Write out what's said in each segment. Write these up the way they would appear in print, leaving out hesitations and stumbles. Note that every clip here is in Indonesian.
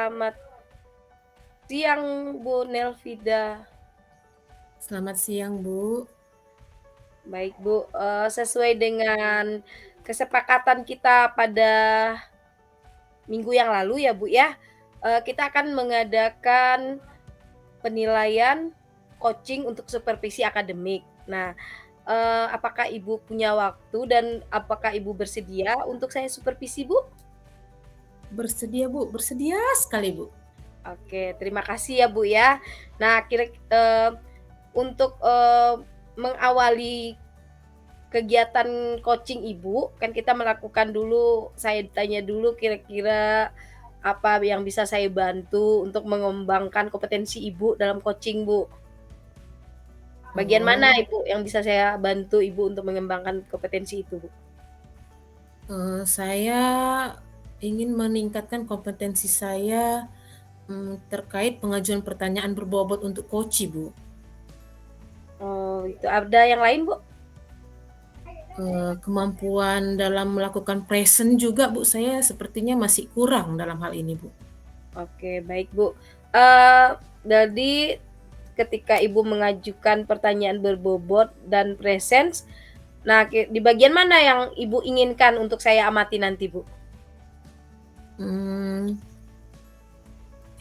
Selamat siang, Bu Nelvida. Selamat siang, Bu. Baik, Bu, sesuai dengan kesepakatan kita pada minggu yang lalu ya, Bu, ya, kita akan mengadakan penilaian coaching untuk supervisi akademik. Nah, apakah Ibu punya waktu dan apakah Ibu bersedia untuk saya supervisi, Bu? Bersedia, Bu, bersedia sekali, Bu. Oke, terima kasih ya, Bu, ya. Nah, untuk, mengawali kegiatan coaching Ibu, kan kita melakukan dulu saya tanya dulu kira-kira apa yang bisa saya bantu untuk mengembangkan kompetensi Ibu dalam coaching, Bu. Bagian mana Oh, Ibu yang bisa saya bantu Ibu untuk mengembangkan kompetensi itu, Bu? saya ingin meningkatkan kompetensi saya, terkait pengajuan pertanyaan berbobot untuk Koci, Bu. Oh, itu ada yang lain, Bu? Kemampuan dalam melakukan present juga, Bu, saya sepertinya masih kurang dalam hal ini, Bu. Oke, baik, Bu. Jadi ketika Ibu mengajukan pertanyaan berbobot dan presence, nah di bagian mana yang Ibu inginkan untuk saya amati nanti, Bu? Mmm,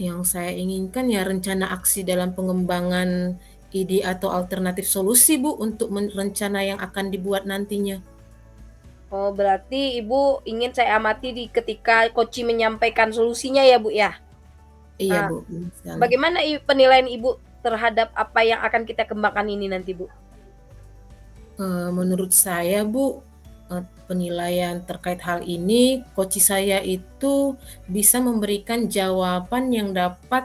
yang saya inginkan ya rencana aksi dalam pengembangan ide atau alternatif solusi, Bu, untuk rencana yang akan dibuat nantinya. Oh, berarti Ibu ingin saya amati ketika coach menyampaikan solusinya ya, Bu, ya? Iya, Nah, Bu, benar sekali. bagaimana penilaian Ibu terhadap apa yang akan kita kembangkan ini nanti, Bu? Menurut saya, Bu, penilaian terkait hal ini, coach saya itu bisa memberikan jawaban yang dapat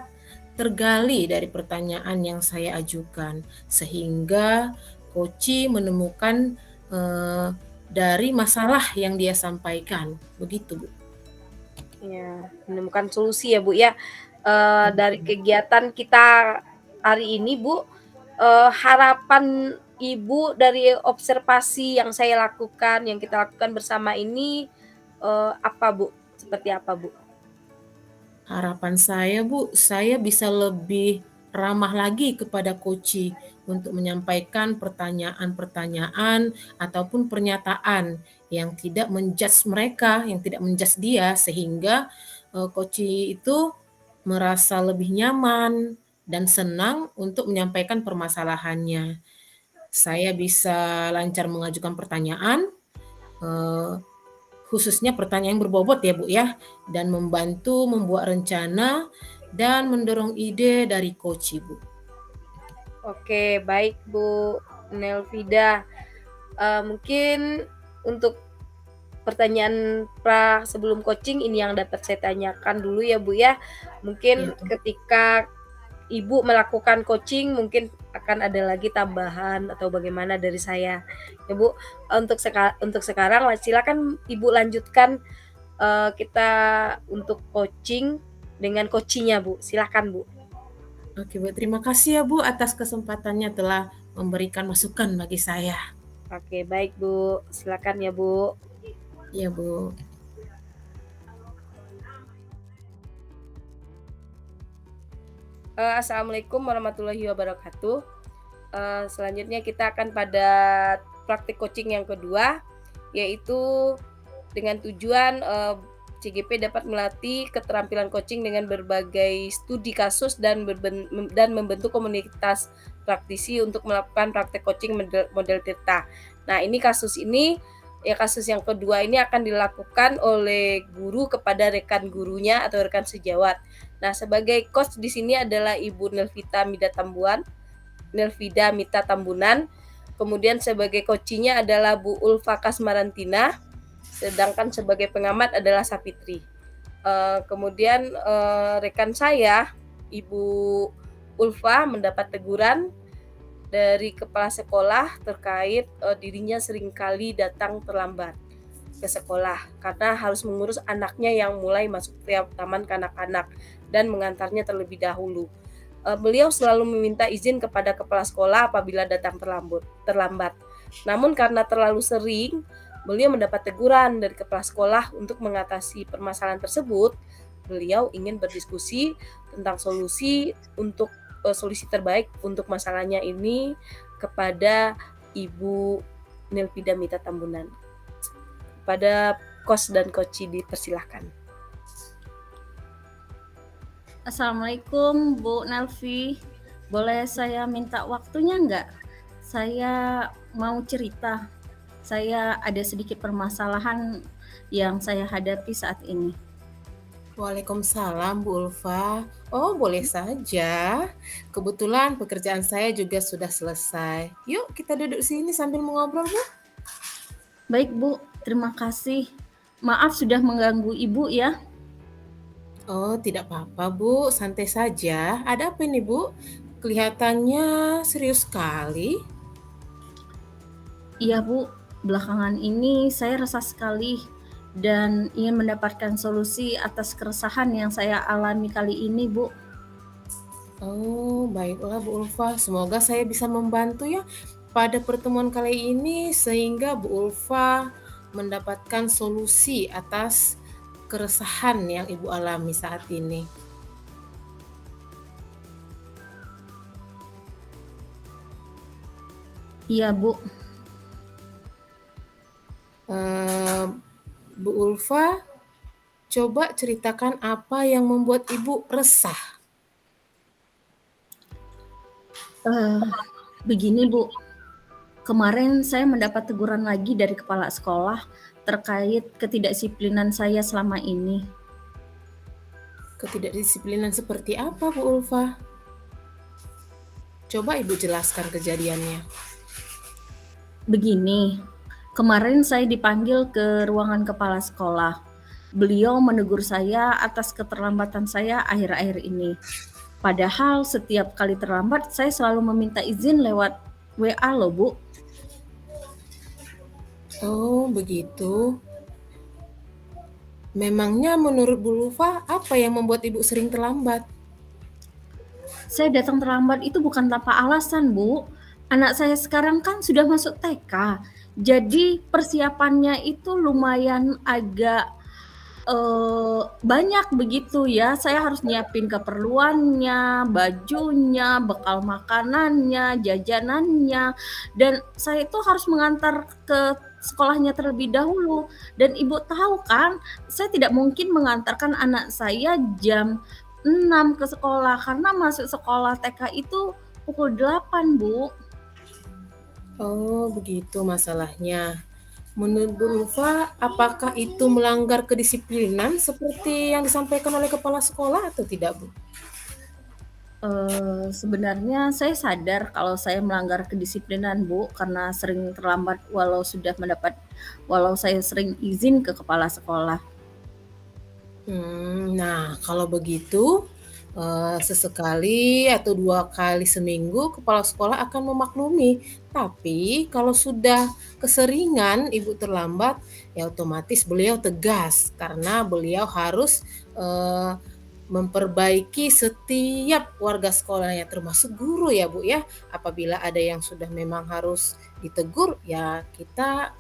tergali dari pertanyaan yang saya ajukan, sehingga coach menemukan, eee, dari masalah yang dia sampaikan, begitu, Bu. Ya, menemukan solusi ya, Bu, ya. Dari Mhm. kegiatan kita hari ini, Bu, harapan Ibu dari observasi yang saya lakukan, yang kita lakukan bersama ini, apa, Bu? Seperti apa, Bu? Harapan saya, Bu, saya bisa lebih ramah lagi kepada coach untuk menyampaikan pertanyaan-pertanyaan ataupun pernyataan yang tidak mereka, yang tidak dia sehingga, coach itu merasa lebih nyaman dan senang untuk menyampaikan permasalahannya. Saya bisa lancar mengajukan pertanyaan, eee khususnya pertanyaan yang berbobot ya, Bu, ya, dan membantu membuat rencana dan mendorong ide dari coach, Bu. Oke, baik, Bu Nelvida. Mungkin untuk pertanyaan sebelum coaching ini yang dapat saya tanyakan dulu ya, Bu, ya. Ya, Mungkin ketika Ibu melakukan coaching mungkin akan ada lagi tambahan atau bagaimana dari saya. Ya, Bu, untuk sekarang silakan Ibu lanjutkan, kita untuk coaching dengan coaching-nya, Bu. Silakan, Bu. oke, Bu, terima kasih ya, Bu, atas kesempatannya telah memberikan masukan bagi saya. Oke, baik, Bu. Silakan ya, Bu. Iya, Bu. Assalamualaikum warahmatullahi wabarakatuh. Selanjutnya kita akan pada praktik coaching yang kedua, yaitu dengan tujuan, CGP dapat melatih keterampilan coaching dengan berbagai studi kasus dan membentuk komunitas praktisi untuk melakukan praktek coaching model model Tirta. Nah, kasus yang kedua ini akan dilakukan oleh guru kepada rekan gurunya atau rekan sejawat. Nah, sebagai coach di sini adalah Ibu Nelvida Mita Tambunan, kemudian sebagai coaching-nya adalah Bu Ulfa Kasmarantina, sedangkan sebagai pengamat adalah Sapitri. Kemudian rekan saya, Ibu Ulfa mendapat teguran dari kepala sekolah terkait dirinya seringkali datang terlambat ke sekolah karena harus mengurus anaknya yang mulai masuk taman kanak-kanak dan mengantarnya terlebih dahulu. Beliau selalu meminta izin kepada kepala sekolah apabila datang terlambat. Namun karena terlalu sering, beliau mendapat teguran dari kepala sekolah untuk mengatasi permasalahan tersebut. beliau ingin berdiskusi tentang solusi terbaik untuk masalahnya ini kepada Ibu Nilpida Mita Tambunan. Pada Kos dan Koci dipersilahkan. Assalamualaikum Bu Nelvi, boleh saya minta waktunya nggak? Saya mau cerita, saya ada sedikit permasalahan yang saya hadapi saat ini. Waalaikumsalam Bu Ulfa. Oh, boleh saja. Kebetulan pekerjaan saya juga sudah selesai. Yuk kita duduk sini sambil mengobrol, Bu. Baik Bu, terima kasih. Maaf sudah mengganggu Ibu ya. Oh, tidak apa-apa, Bu. Santai saja. Ada apa ini, Bu? Kelihatannya serius sekali. Iya Bu, belakangan ini saya resah sekali dan ingin mendapatkan solusi atas keresahan yang saya alami kali ini Bu. Oh, baiklah Bu Ulfa. Semoga saya bisa membantu ya pada pertemuan kali ini sehingga Bu Ulfa mendapatkan solusi atas keresahan yang Ibu alami saat ini. Iya Bu. Bu Ulfa, coba ceritakan apa yang membuat Ibu resah. Begini Bu, kemarin saya mendapat teguran lagi dari kepala sekolah terkait ketidakdisiplinan saya selama ini. Ketidakdisiplinan seperti apa, Bu Ulfa? Coba Ibu jelaskan kejadiannya. Begini, kemarin saya dipanggil ke ruangan kepala sekolah. Beliau menegur saya atas keterlambatan saya akhir-akhir ini. Padahal setiap kali terlambat saya selalu meminta izin lewat WA loh Bu. Oh, begitu. Memangnya menurut Bu Ulfa, apa yang membuat Ibu sering terlambat? Saya datang terlambat itu bukan tanpa alasan Bu. Anak saya sekarang kan sudah masuk TK. Jadi persiapannya itu lumayan agak banyak begitu ya. Saya harus nyiapin keperluannya, bajunya, bekal makanannya, jajanannya, dan saya itu harus mengantar ke sekolahnya terlebih dahulu. Dan Ibu tahu kan, saya tidak mungkin mengantarkan anak saya jam 6 ke sekolah karena masuk sekolah TK itu pukul 8, Bu. Oh, begitu masalahnya. Menurut Bu Ulfa, apakah itu melanggar kedisiplinan seperti yang disampaikan oleh kepala sekolah atau tidak, Bu? Sebenarnya saya sadar kalau saya melanggar kedisiplinan Bu, karena sering terlambat walau saya sering izin ke kepala sekolah. Nah, kalau begitu, sesekali atau 2 kali seminggu kepala sekolah akan memaklumi. Tapi kalau sudah keseringan Ibu terlambat, ya otomatis beliau tegas karena beliau harus, memperbaiki setiap warga sekolahnya termasuk guru ya, Bu, ya. Apabila ada yang sudah memang harus ditegur, ya kita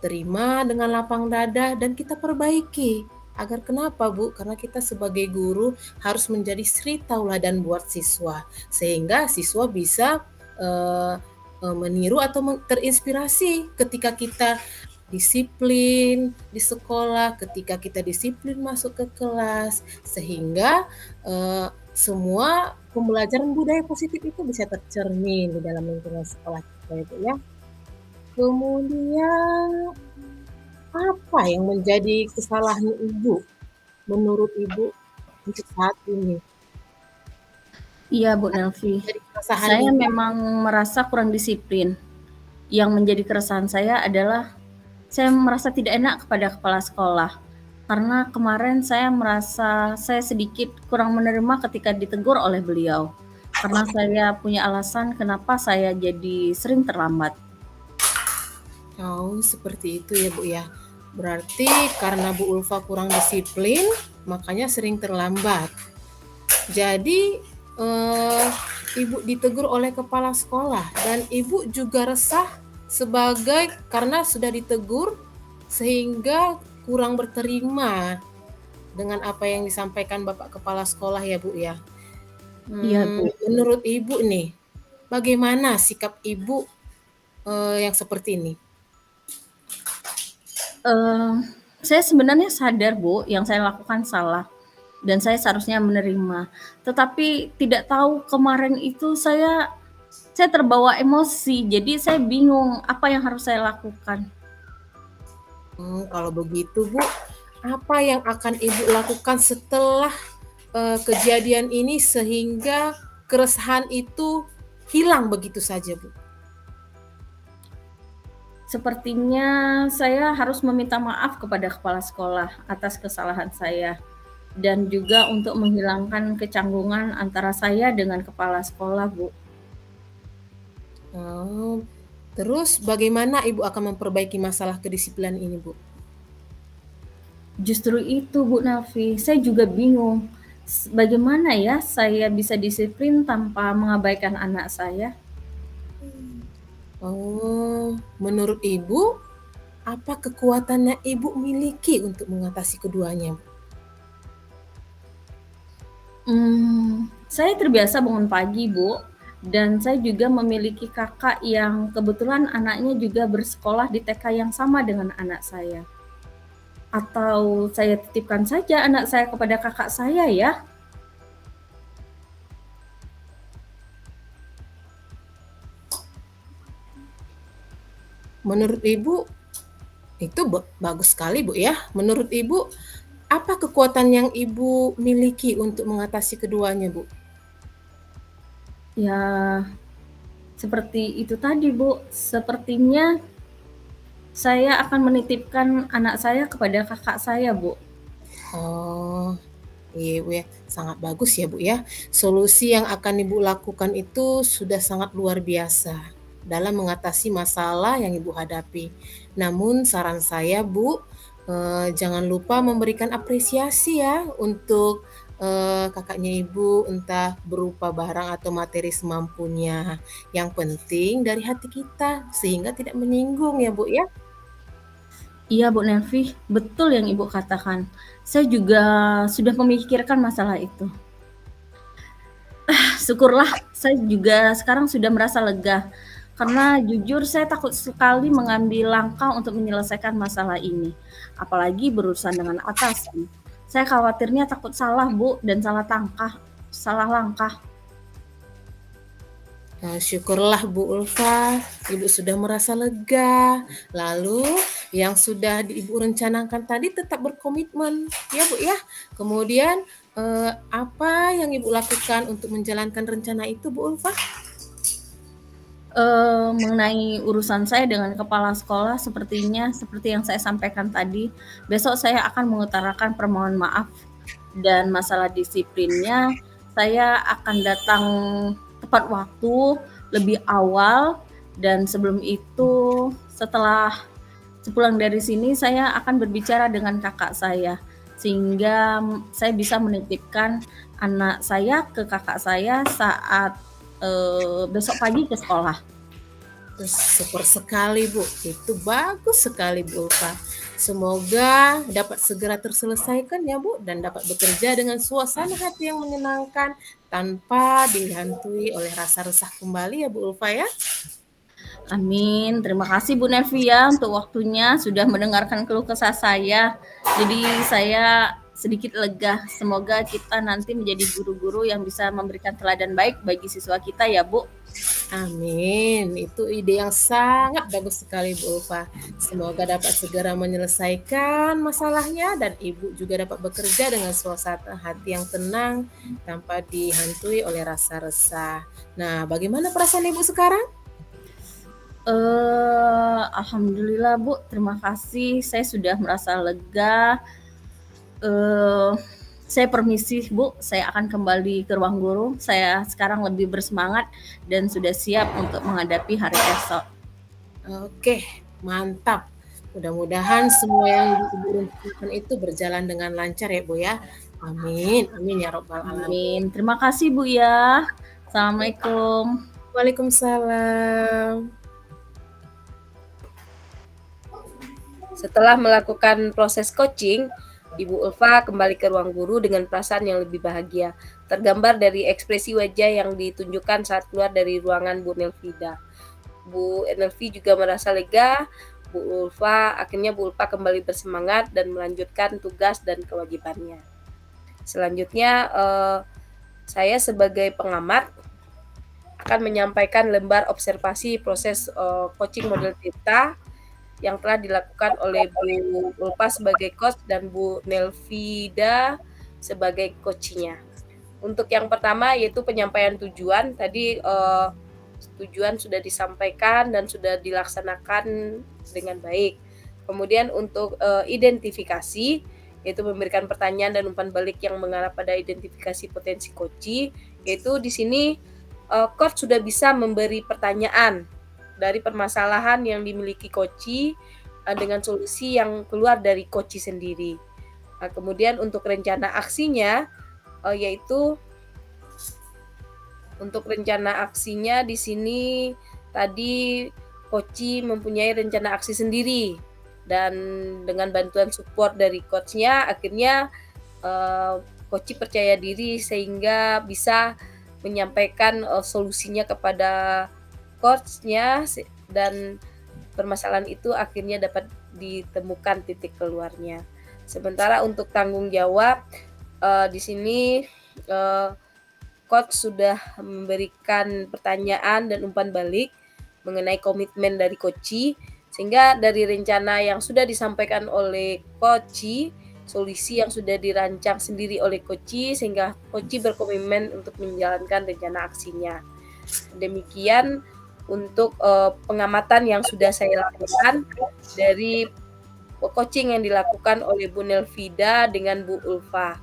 terima dengan lapang dada dan kita perbaiki. Agar kenapa, Bu? Karena kita sebagai guru harus menjadi suri tauladan buat siswa, sehingga siswa bisa, meniru atau terinspirasi ketika kita disiplin di sekolah, ketika kita disiplin masuk ke kelas, sehingga, semua pembelajaran budaya positif itu bisa tercermin di dalam lingkungan sekolah kita ya, Bu, ya. Kemudian apa yang menjadi kesalahan Ibu, menurut Ibu untuk saat ini? Iya Bu Nelvi, Jadi keresahan saya Ibu memang merasa kurang disiplin. Yang menjadi keresahan saya adalah saya merasa tidak enak kepada kepala sekolah. Karena kemarin saya merasa saya sedikit kurang menerima ketika ditegur oleh beliau. Karena saya punya alasan kenapa saya jadi sering terlambat. Oh, seperti itu ya, Bu, ya. Berarti karena Bu Ulfa kurang disiplin, makanya sering terlambat. Jadi, Ibu ditegur oleh kepala sekolah dan Ibu juga resah karena sudah ditegur sehingga kurang berterima. dengan apa yang disampaikan Bapak Kepala Sekolah ya, Bu, ya. Iya, Bu. Menurut Ibu nih, bagaimana sikap Ibu, yang seperti ini? Saya sebenarnya sadar, Bu, yang saya lakukan salah dan saya seharusnya menerima. Tetapi tidak tahu kemarin itu saya terbawa emosi, jadi saya bingung apa yang harus saya lakukan. Kalau begitu, Bu, apa yang akan Ibu lakukan setelah, kejadian ini sehingga keresahan itu hilang begitu saja, Bu? Sepertinya saya harus meminta maaf kepada kepala sekolah atas kesalahan saya dan juga untuk menghilangkan kecanggungan antara saya dengan kepala sekolah, Bu. Oh, terus bagaimana Ibu akan memperbaiki masalah kedisiplinan ini, Bu? Justru itu, Bu Nafi, saya juga bingung. Bagaimana ya saya bisa disiplin tanpa mengabaikan anak saya? Oh, menurut Ibu, apa kekuatan yang Ibu miliki untuk mengatasi keduanya, Bu? Saya terbiasa bangun pagi, Bu, dan saya juga memiliki kakak yang kebetulan anaknya juga bersekolah di TK yang sama dengan anak saya. Atau saya titipkan saja anak saya kepada kakak saya ya? Menurut Ibu, itu bagus sekali, Bu, ya. Menurut Ibu, apa kekuatan yang Ibu miliki untuk mengatasi keduanya, Bu? Ya, seperti itu tadi, Bu. Sepertinya saya akan menitipkan anak saya kepada kakak saya, Bu. Oh, iya, Bu, ya. Sangat bagus ya, Bu, ya. Solusi yang akan Ibu lakukan itu sudah sangat luar biasa dalam mengatasi masalah yang Ibu hadapi. Namun saran saya, Bu, jangan lupa memberikan apresiasi ya untuk, kakaknya Ibu, entah berupa barang atau materi semampunya. Yang penting dari hati kita, sehingga tidak menyinggung ya, Bu, ya. Iya, Bu Nelvi, betul yang Ibu katakan. Saya juga sudah memikirkan masalah itu. Syukurlah saya juga sekarang sudah merasa lega. Karena jujur saya takut sekali mengambil langkah untuk menyelesaikan masalah ini. Apalagi berurusan dengan atasan. Saya khawatirnya takut salah, Bu, dan salah langkah. Syukurlah Bu Ulfa, Ibu sudah merasa lega. Lalu yang sudah Ibu rencanakan tadi tetap berkomitmen, ya Bu ya. Kemudian, apa yang Ibu lakukan untuk menjalankan rencana itu Bu Ulfa? Mengenai urusan saya dengan kepala sekolah sepertinya seperti yang saya sampaikan tadi, besok saya akan mengutarakan permohonan maaf dan masalah disiplinnya saya akan datang tepat waktu, lebih awal, dan sebelum itu setelah sepulang dari sini saya akan berbicara dengan kakak saya, sehingga saya bisa menitipkan anak saya ke kakak saya saat besok pagi ke sekolah. Super sekali Bu, itu bagus sekali Bu Ulfa. Semoga dapat segera terselesaikan ya Bu, dan dapat bekerja dengan suasana hati yang menyenangkan tanpa dihantui oleh rasa resah kembali ya Bu Ulfa ya. Amin. Terima kasih Bu Nevia untuk waktunya sudah mendengarkan keluh kesah saya. Jadi saya sedikit lega. Semoga kita nanti menjadi guru-guru yang bisa memberikan teladan baik bagi siswa kita ya Bu. Amin, itu ide yang sangat bagus sekali Bu Ulfa. Semoga dapat segera menyelesaikan masalahnya dan Ibu juga dapat bekerja dengan suasana hati yang tenang tanpa dihantui oleh rasa resah. Nah, bagaimana perasaan Ibu sekarang? Alhamdulillah Bu, terima kasih. Saya sudah merasa lega. Saya permisi Bu, saya akan kembali ke ruang guru. Saya sekarang lebih bersemangat dan sudah siap untuk menghadapi hari esok. Oke, mantap. Mudah-mudahan semua yang Ibu rencanakan itu berjalan dengan lancar ya Bu ya. Amin, amin ya robbal alamin. Amin. Terima kasih Bu ya. Assalamualaikum. Waalaikumsalam. Setelah melakukan proses coaching, Ibu Ulfa kembali ke ruang guru dengan perasaan yang lebih bahagia, tergambar dari ekspresi wajah yang ditunjukkan saat keluar dari ruangan Bu Nelfida. Bu Nelvi juga merasa lega. Akhirnya Bu Ulfa kembali bersemangat dan melanjutkan tugas dan kewajibannya. Selanjutnya, saya sebagai pengamat akan menyampaikan lembar observasi proses coaching model Tirta yang telah dilakukan oleh Bu Ulfa sebagai coach dan Bu Nelvida sebagai coachnya. Untuk yang pertama yaitu penyampaian tujuan. Tadi tujuan sudah disampaikan dan sudah dilaksanakan dengan baik. Kemudian untuk identifikasi, yaitu memberikan pertanyaan dan umpan balik yang mengarah pada identifikasi potensi coach, yaitu di sini coach sudah bisa memberi pertanyaan dari permasalahan yang dimiliki coach dengan solusi yang keluar dari coach sendiri. Nah, kemudian untuk rencana aksinya, yaitu untuk rencana aksinya di sini tadi coach mempunyai rencana aksi sendiri dan dengan bantuan support dari coach-nya akhirnya coach percaya diri sehingga bisa menyampaikan solusinya kepada coach-nya dan permasalahan itu akhirnya dapat ditemukan titik keluarnya. Sementara untuk tanggung jawab di sini coach sudah memberikan pertanyaan dan umpan balik mengenai komitmen dari coach, sehingga dari rencana yang sudah disampaikan oleh coach, solusi yang sudah dirancang sendiri oleh coach, sehingga coach berkomitmen untuk menjalankan rencana aksinya. Demikian untuk pengamatan yang sudah saya lakukan dari coaching yang dilakukan oleh Bu Nelvida dengan Bu Ulfa.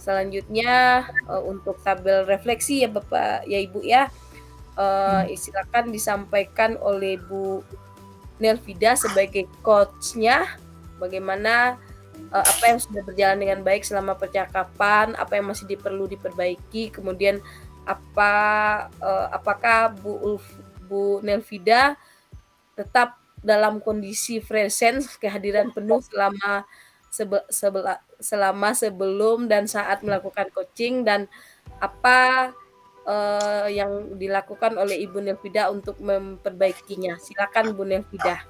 Selanjutnya untuk tabel refleksi ya Bapak ya Ibu ya, silakan disampaikan oleh Bu Nelvida sebagai coach-nya bagaimana apa yang sudah berjalan dengan baik selama percakapan, apa yang masih perlu diperbaiki, kemudian apakah Bu Nelvida tetap dalam kondisi presence, kehadiran penuh selama sebelum dan saat melakukan coaching, dan apa yang dilakukan oleh Ibu Nelvida untuk memperbaikinya. Silakan Bu Nelvida.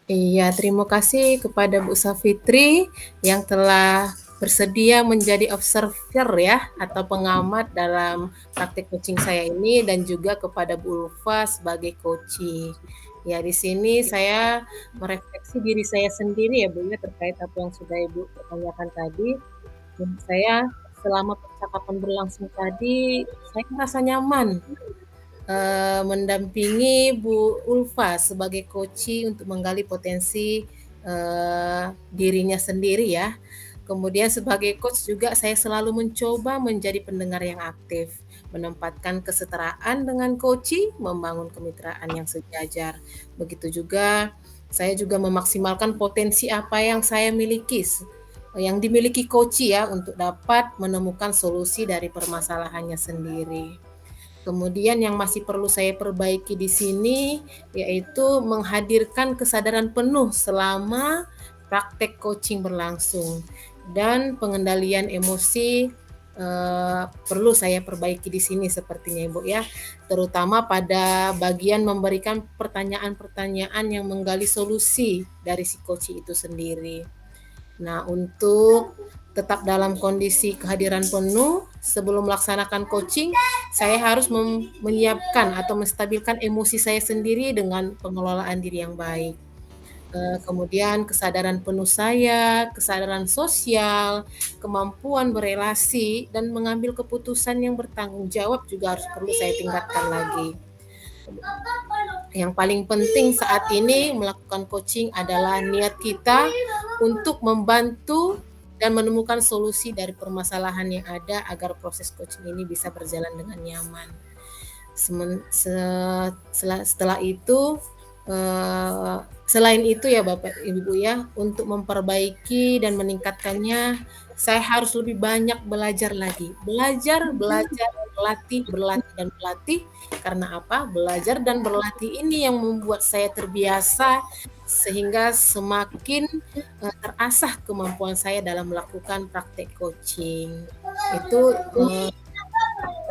Iya, terima kasih kepada Bu Safitri yang telah bersedia menjadi observer ya atau pengamat dalam praktik coaching saya ini, dan juga kepada Bu Ulfa sebagai coaching. Ya, di sini saya merefleksi diri saya sendiri ya Bu ya terkait apa yang sudah Ibu tanyakan tadi. Dan saya selama percakapan berlangsung tadi saya merasa nyaman mendampingi Bu Ulfa sebagai coach untuk menggali potensi dirinya sendiri ya. Kemudian sebagai coach juga saya selalu mencoba menjadi pendengar yang aktif, menempatkan kesetaraan dengan coach, membangun kemitraan yang sejajar. Begitu juga saya juga memaksimalkan potensi apa yang saya miliki, yang dimiliki coach ya, untuk dapat menemukan solusi dari permasalahannya sendiri. Kemudian yang masih perlu saya perbaiki di sini yaitu menghadirkan kesadaran penuh selama praktek coaching berlangsung, dan pengendalian emosi perlu saya perbaiki di sini sepertinya Ibu ya, terutama pada bagian memberikan pertanyaan-pertanyaan yang menggali solusi dari si coach itu sendiri. Nah, untuk tetap dalam kondisi kehadiran penuh sebelum melaksanakan coaching, saya harus menyiapkan atau menstabilkan emosi saya sendiri dengan pengelolaan diri yang baik. Kemudian kesadaran penuh saya, kesadaran sosial, kemampuan berelasi, dan mengambil keputusan yang bertanggung jawab juga harus perlu saya tingkatkan lagi. Yang paling penting saat ini melakukan coaching adalah niat kita untuk membantu dan menemukan solusi dari permasalahan yang ada agar proses coaching ini bisa berjalan dengan nyaman. Setelah itu, selain itu ya Bapak Ibu ya, untuk memperbaiki dan meningkatkannya, saya harus lebih banyak belajar lagi. Belajar, berlatih, dan berlatih. Karena apa? Belajar dan berlatih ini yang membuat saya terbiasa sehingga semakin terasah kemampuan saya dalam melakukan praktek coaching. Itu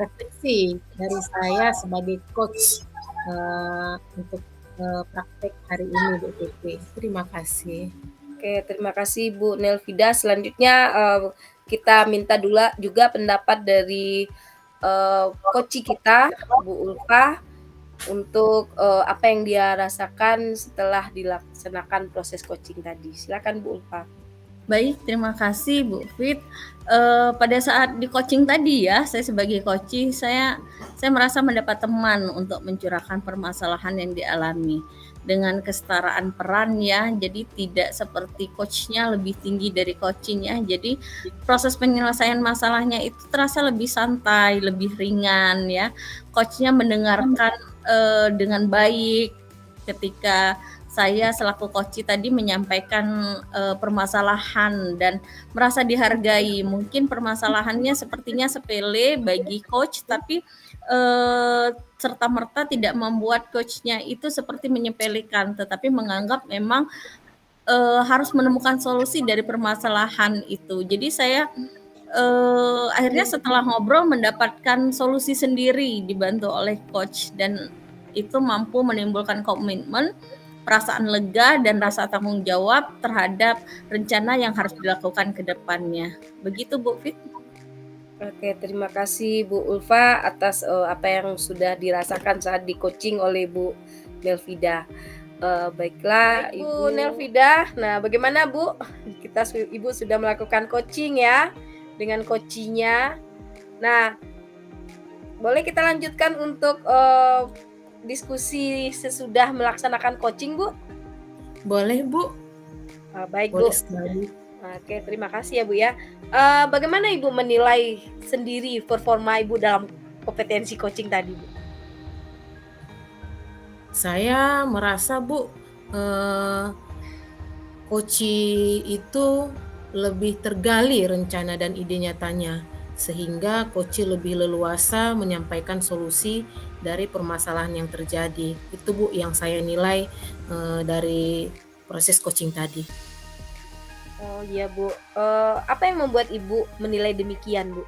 refleksi dari saya sebagai coach untuk praktek hari ini, Bu Titi. Terima kasih. Oke, terima kasih Bu Nelvida. Selanjutnya kita minta dulu juga pendapat dari coach kita, Bu Ulfa, untuk apa yang dia rasakan setelah dilaksanakan proses coaching tadi. Silakan Bu Ulfa. Baik, terima kasih Bu Fit. Pada saat di coaching tadi ya, saya sebagai coach, saya merasa mendapat teman untuk mencurahkan permasalahan yang dialami dengan kesetaraan peran ya. Jadi tidak seperti coachnya lebih tinggi dari coachingnya. Jadi proses penyelesaian masalahnya itu terasa lebih santai, lebih ringan ya. Coachnya mendengarkan dengan baik ketika saya selaku coach tadi menyampaikan permasalahan dan merasa dihargai. Mungkin permasalahannya sepertinya sepele bagi coach, tapi serta-merta tidak membuat coachnya itu seperti menyepelekan, tetapi menganggap memang harus menemukan solusi dari permasalahan itu. Jadi saya akhirnya setelah ngobrol mendapatkan solusi sendiri dibantu oleh coach, dan itu mampu menimbulkan komitmen, perasaan lega, dan rasa tanggung jawab terhadap rencana yang harus dilakukan ke depannya. Begitu Bu Fit. Oke, terima kasih Bu Ulfa atas apa yang sudah dirasakan saat di coaching oleh Bu Nelvida. Baiklah, Ibu Nelvida. Nah, bagaimana Bu? Ibu sudah melakukan coaching ya dengan coachingnya. Nah, boleh kita lanjutkan untuk diskusi sesudah melaksanakan coaching, Bu? Boleh, Bu. Baik, Boleh Bu. sekali. Oke, terima kasih ya, Bu ya. Bagaimana Ibu menilai sendiri performa Ibu dalam kompetensi coaching tadi, Bu? Saya merasa, Bu, coaching itu lebih tergali rencana dan ide nyatanya, sehingga coaching lebih leluasa menyampaikan solusi dari permasalahan yang terjadi. Itu Bu yang saya nilai dari proses coaching tadi. Oh iya Bu, apa yang membuat Ibu menilai demikian Bu?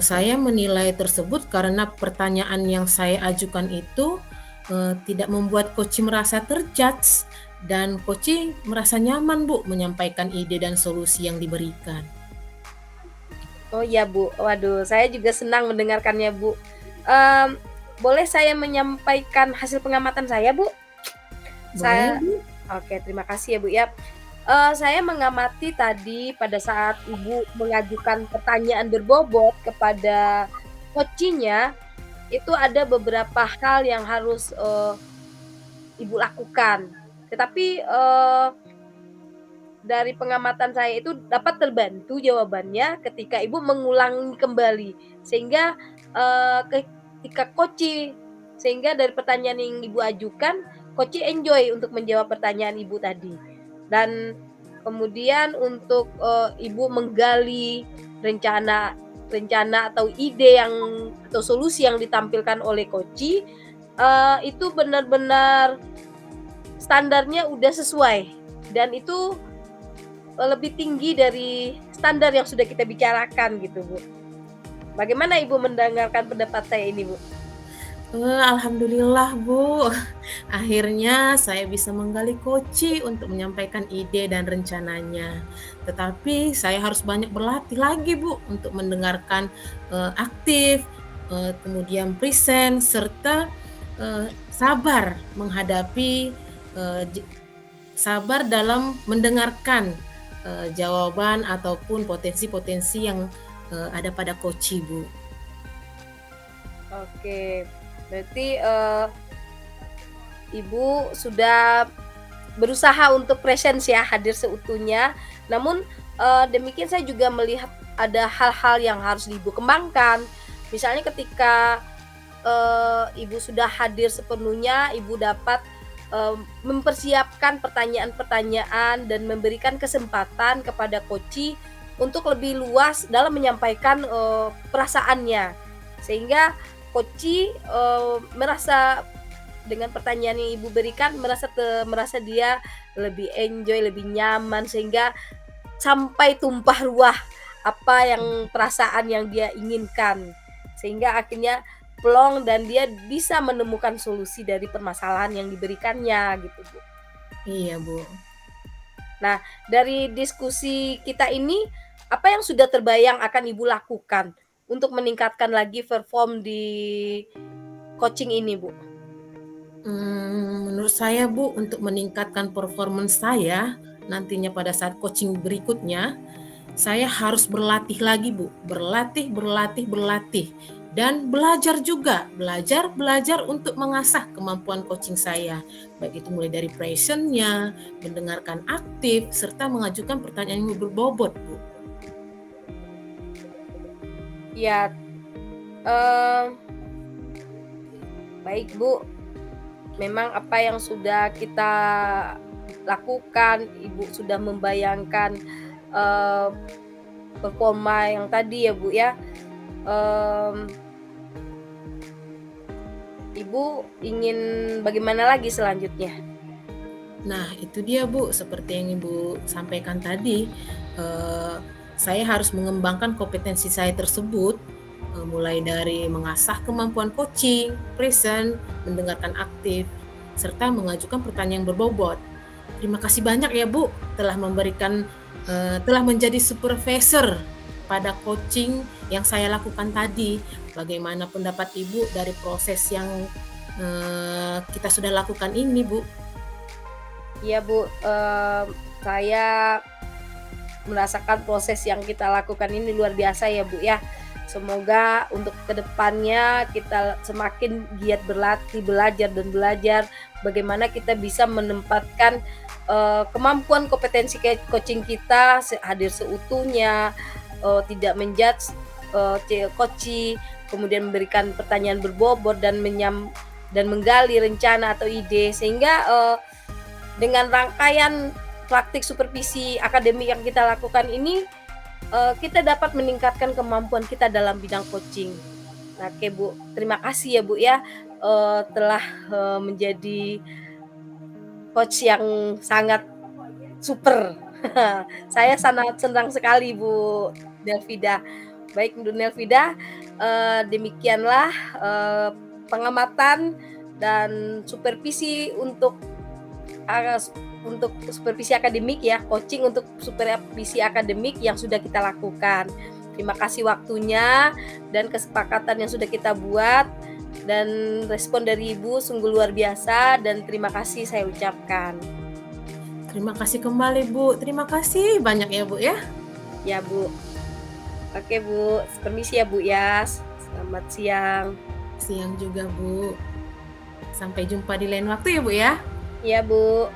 Saya menilai tersebut karena pertanyaan yang saya ajukan itu tidak membuat coaching merasa terjudge, dan coaching merasa nyaman Bu menyampaikan ide dan solusi yang diberikan. Oh iya Bu, waduh saya juga senang mendengarkannya Bu. Boleh saya menyampaikan hasil pengamatan saya Bu? Boleh, Bu? Oke, terima kasih ya Bu ya. Saya mengamati tadi pada saat Ibu mengajukan pertanyaan berbobot kepada coaching-nya, itu ada beberapa hal yang harus Ibu lakukan. Tetapi dari pengamatan saya itu dapat terbantu jawabannya ketika Ibu mengulangi kembali, sehingga ketika sehingga dari pertanyaan yang Ibu ajukan, coach enjoy untuk menjawab pertanyaan Ibu tadi. Dan kemudian untuk Ibu menggali rencana atau ide atau solusi yang ditampilkan oleh coach, itu benar-benar standarnya udah sesuai, dan itu lebih tinggi dari standar yang sudah kita bicarakan gitu Bu. Bagaimana Ibu mendengarkan pendapat saya ini Bu? Alhamdulillah Bu, akhirnya saya bisa menggali coaching untuk menyampaikan ide dan rencananya. Tetapi saya harus banyak berlatih lagi Bu untuk mendengarkan aktif, kemudian present, serta sabar menghadapi, sabar dalam mendengarkan jawaban ataupun potensi-potensi yang ada pada coaching Bu. Oke, berarti Ibu sudah berusaha untuk presence ya, hadir seutuhnya. Namun demikian saya juga melihat ada hal-hal yang harus Ibu kembangkan. Misalnya ketika Ibu sudah hadir sepenuhnya, Ibu dapat mempersiapkan pertanyaan-pertanyaan dan memberikan kesempatan kepada coach untuk lebih luas dalam menyampaikan perasaannya, sehingga coach merasa dengan pertanyaan yang Ibu berikan merasa dia lebih enjoy, lebih nyaman sehingga sampai tumpah ruah apa yang perasaan yang dia inginkan. Sehingga akhirnya plong dan dia bisa menemukan solusi dari permasalahan yang diberikannya gitu, Bu. Iya, Bu. Nah, dari diskusi kita ini, apa yang sudah terbayang akan Ibu lakukan untuk meningkatkan lagi perform di coaching ini, Bu? Menurut saya, Bu, untuk meningkatkan performance saya nantinya pada saat coaching berikutnya, saya harus berlatih lagi, Bu. Berlatih, berlatih, berlatih. Dan belajar juga, belajar untuk mengasah kemampuan coaching saya. Baik itu mulai dari present-nya, mendengarkan aktif, serta mengajukan pertanyaan yang berbobot, Bu. Ya, eee, baik, Bu. Memang apa yang sudah kita lakukan, Ibu sudah membayangkan, eee, performa yang tadi ya, Bu, ya. Mmm, Ibu ingin bagaimana lagi selanjutnya? Nah, itu dia, Bu, seperti yang Ibu sampaikan tadi, eee, saya harus mengembangkan kompetensi saya tersebut, mulai dari mengasah kemampuan coaching, present, mendengarkan aktif, serta mengajukan pertanyaan berbobot. Terima kasih banyak ya, Bu, telah menjadi supervisor pada coaching yang saya lakukan tadi. Bagaimana pendapat Ibu dari proses yang, kita sudah lakukan ini, Bu? Iya, Bu, saya merasakan proses yang kita lakukan ini luar biasa ya, Bu, ya. Semoga untuk kedepannya kita semakin giat berlatih, belajar dan belajar bagaimana kita bisa menempatkan, kemampuan kompetensi coaching kita hadir seutuhnya, tidak menjudge, coachee, kemudian memberikan pertanyaan berbobot dan menggali rencana atau ide sehingga, dengan rangkaian praktik supervisi akademik yang kita lakukan ini, kita dapat meningkatkan kemampuan kita dalam bidang coaching. Nah, oke, Bu, terima kasih ya, Bu, ya, telah, menjadi coach yang sangat super. Saya sangat senang sekali, Bu Nelvida. Baik, Bu Nelvida, demikianlah, pengamatan dan supervisi untuk supervisi akademik ya, coaching untuk supervisi akademik yang sudah kita lakukan. Terima kasih waktunya dan kesepakatan yang sudah kita buat dan respon dari Ibu sungguh luar biasa dan terima kasih saya ucapkan. Terima kasih kembali, Bu. Terima kasih banyak ya, Bu, ya. Ya, Bu. Oke, Bu, permisi ya, Bu, ya. Selamat siang. Siang juga, Bu. Sampai jumpa di lain waktu ya, Bu, ya. Iya, Bu.